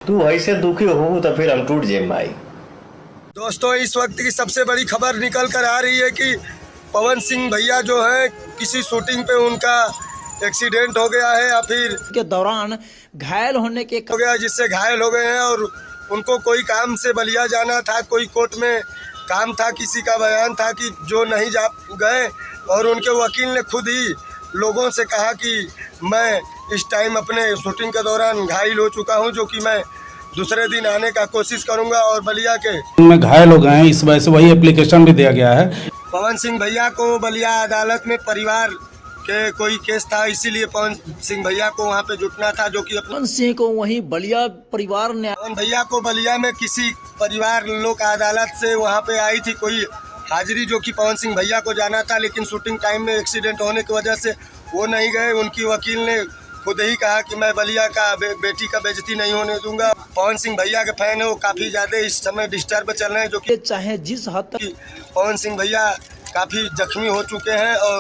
तू ऐसे दुखी हो तो फिर हम टूट जाए भाई। दोस्तों, इस वक्त की सबसे बड़ी खबर निकल कर आ रही है कि पवन सिंह भैया जो है किसी शूटिंग पे उनका एक्सीडेंट हो गया है या फिर के दौरान घायल होने के हो गया, जिससे घायल हो गए हैं और उनको कोई काम से बलिया जाना था, कोई कोर्ट में काम था, किसी का बयान था कि जो नहीं जा गए और उनके वकील ने खुद ही लोगों से कहा कि मैं इस टाइम अपने शूटिंग के दौरान घायल हो चुका हूं, जो कि मैं दूसरे दिन आने का कोशिश करूंगा और बलिया के में घायल हो गए हैं। इस वजह से वही एप्लीकेशन भी दिया गया है। पवन सिंह भैया को बलिया अदालत में परिवार के कोई केस था, इसीलिए पवन सिंह भैया को वहां पे जुटना था, जो कि पवन सिंह को वहीं बलिया परिवार ने पवन भैया को बलिया में किसी परिवार लोक अदालत से वहां पे आई थी कोई हाजिरी, जो कि पवन सिंह भैया को जाना था, लेकिन शूटिंग टाइम में एक्सीडेंट होने की वजह से वो नहीं गए। उनकी वकील ने खुद ही कहा कि मैं बलिया का बेटी का बेइज्जती नहीं होने दूंगा। पवन सिंह भैया के फैन है, वो काफी ज्यादा इस समय डिस्टर्ब चल रहे हैं, जो कि चाहे जिस हद तक पवन सिंह भैया काफी जख्मी हो चुके हैं और